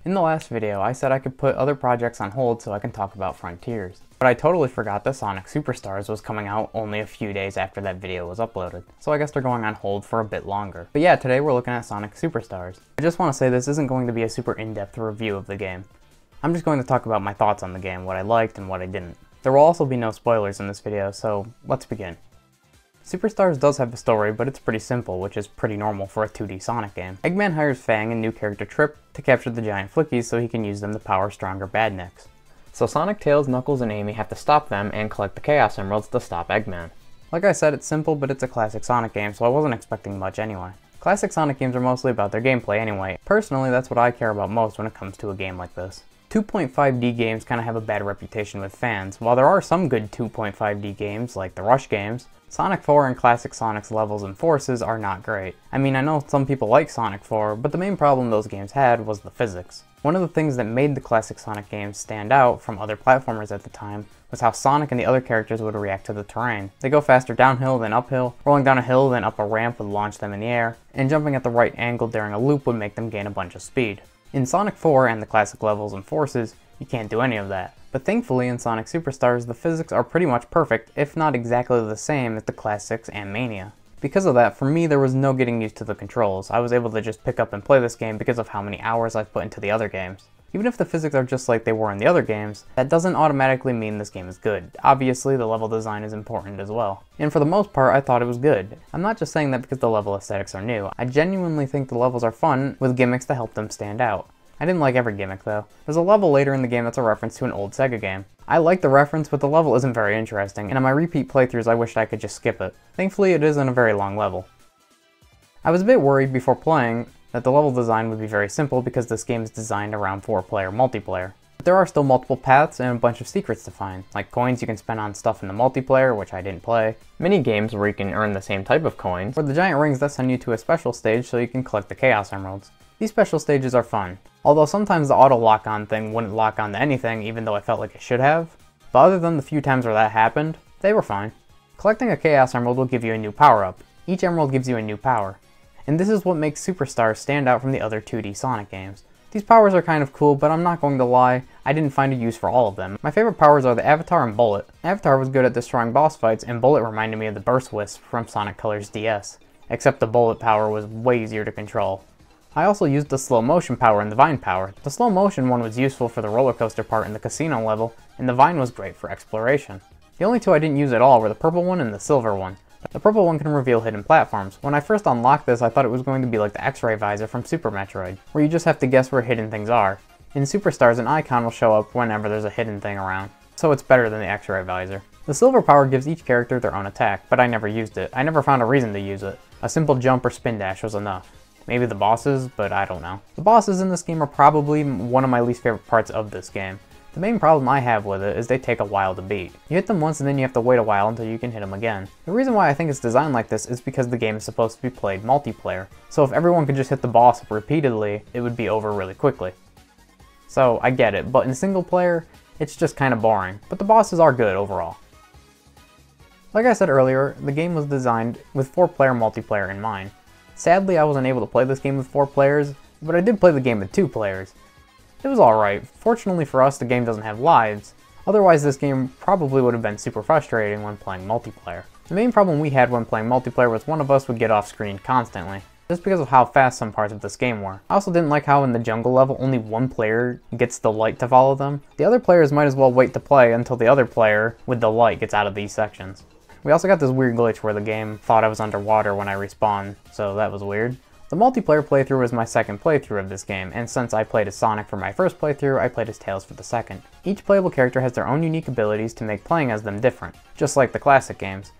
In the last video, I said I could put other projects on hold so I can talk about Frontiers. But I totally forgot that Sonic Superstars was coming out only a few days after that video was uploaded, so I guess they're going on hold for a bit longer. But yeah, today we're looking at Sonic Superstars. I just want to say this isn't going to be a super in-depth review of the game. I'm just going to talk about my thoughts on the game, what I liked and what I didn't. There will also be no spoilers in this video, so let's begin. Superstars does have a story, but it's pretty simple, which is pretty normal for a 2D Sonic game. Eggman hires Fang and new character Trip to capture the giant Flickies so he can use them to power stronger Badniks. So Sonic, Tails, Knuckles, and Amy have to stop them and collect the Chaos Emeralds to stop Eggman. Like I said, it's simple, but it's a classic Sonic game, so I wasn't expecting much anyway. Classic Sonic games are mostly about their gameplay anyway. Personally, that's what I care about most when it comes to a game like this. 2.5D games kind of have a bad reputation with fans. While there are some good 2.5D games, like the Rush games, Sonic 4 and classic Sonic's levels and forces are not great. I mean, I know some people like Sonic 4, but the main problem those games had was the physics. One of the things that made the classic Sonic games stand out from other platformers at the time was how Sonic and the other characters would react to the terrain. They go faster downhill than uphill, rolling down a hill then up a ramp would launch them in the air, and jumping at the right angle during a loop would make them gain a bunch of speed. In Sonic 4 and the classic levels and forces, you can't do any of that. But thankfully in Sonic Superstars, the physics are pretty much perfect, if not exactly the same as the classics and Mania. Because of that, for me there was no getting used to the controls. I was able to just pick up and play this game because of how many hours I've put into the other games. Even if the physics are just like they were in the other games, that doesn't automatically mean this game is good. Obviously, the level design is important as well. And for the most part, I thought it was good. I'm not just saying that because the level aesthetics are new. I genuinely think the levels are fun, with gimmicks to help them stand out. I didn't like every gimmick though. There's a level later in the game that's a reference to an old Sega game. I like the reference, but the level isn't very interesting, and in my repeat playthroughs I wished I could just skip it. Thankfully, it isn't a very long level. I was a bit worried before playing that the level design would be very simple because this game is designed around 4-player multiplayer. But there are still multiple paths and a bunch of secrets to find, like coins you can spend on stuff in the multiplayer, which I didn't play, mini games where you can earn the same type of coins, or the giant rings that send you to a special stage so you can collect the Chaos Emeralds. These special stages are fun, although sometimes the auto lock-on thing wouldn't lock on to anything even though I felt like it should have. But other than the few times where that happened, they were fine. Collecting a Chaos Emerald will give you a new power-up. Each emerald gives you a new power. And this is what makes Superstars stand out from the other 2D Sonic games. These powers are kind of cool, but I'm not going to lie, I didn't find a use for all of them. My favorite powers are the Avatar and Bullet. Avatar was good at destroying boss fights, and Bullet reminded me of the Burst Wisp from Sonic Colors DS. Except the Bullet power was way easier to control. I also used the slow motion power and the vine power. The slow motion one was useful for the roller coaster part in the casino level, and the vine was great for exploration. The only two I didn't use at all were the purple one and the silver one. The purple one can reveal hidden platforms. When I first unlocked this, I thought it was going to be like the X-ray visor from Super Metroid, where you just have to guess where hidden things are. In Superstars, an icon will show up whenever there's a hidden thing around, so it's better than the X-ray visor. The silver power gives each character their own attack, but I never used it. I never found a reason to use it. A simple jump or spin dash was enough. Maybe the bosses, but I don't know. The bosses in this game are probably one of my least favorite parts of this game. The main problem I have with it is they take a while to beat. You hit them once and then you have to wait a while until you can hit them again. The reason why I think it's designed like this is because the game is supposed to be played multiplayer. So if everyone could just hit the boss repeatedly, it would be over really quickly. So I get it, but in single player, it's just kind of boring. But the bosses are good overall. Like I said earlier, the game was designed with 4-player multiplayer in mind. Sadly, I wasn't able to play this game with 4 players, but I did play the game with 2 players. It was alright. Fortunately for us, the game doesn't have lives. Otherwise, this game probably would have been super frustrating when playing multiplayer. The main problem we had when playing multiplayer was one of us would get off screen constantly, just because of how fast some parts of this game were. I also didn't like how in the jungle level, only one player gets the light to follow them. The other players might as well wait to play until the other player with the light gets out of these sections. We also got this weird glitch where the game thought I was underwater when I respawned, so that was weird. The multiplayer playthrough was my second playthrough of this game, and since I played as Sonic for my first playthrough, I played as Tails for the second. Each playable character has their own unique abilities to make playing as them different, just like the classic games.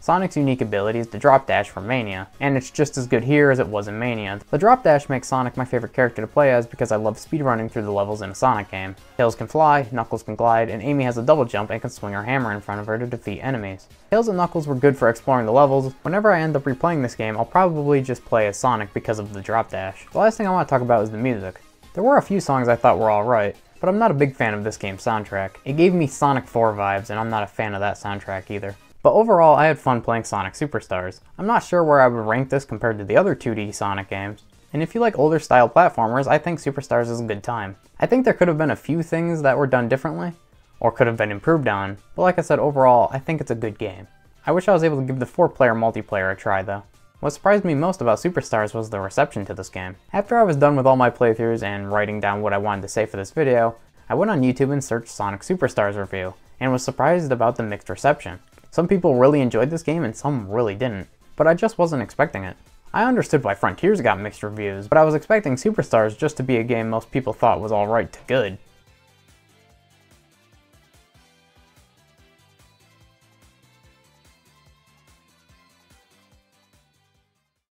Sonic's unique ability is the Drop Dash from Mania, and it's just as good here as it was in Mania. The Drop Dash makes Sonic my favorite character to play as because I love speedrunning through the levels in a Sonic game. Tails can fly, Knuckles can glide, and Amy has a double jump and can swing her hammer in front of her to defeat enemies. Tails and Knuckles were good for exploring the levels. Whenever I end up replaying this game, I'll probably just play as Sonic because of the Drop Dash. The last thing I want to talk about is the music. There were a few songs I thought were alright, but I'm not a big fan of this game's soundtrack. It gave me Sonic 4 vibes, and I'm not a fan of that soundtrack either. But overall, I had fun playing Sonic Superstars. I'm not sure where I would rank this compared to the other 2D Sonic games. And if you like older style platformers, I think Superstars is a good time. I think there could have been a few things that were done differently, or could have been improved on, but like I said, overall, I think it's a good game. I wish I was able to give the 4-player multiplayer a try though. What surprised me most about Superstars was the reception to this game. After I was done with all my playthroughs and writing down what I wanted to say for this video, I went on YouTube and searched Sonic Superstars review, and was surprised about the mixed reception. Some people really enjoyed this game and some really didn't, but I just wasn't expecting it. I understood why Frontiers got mixed reviews, but I was expecting Superstars just to be a game most people thought was alright to good.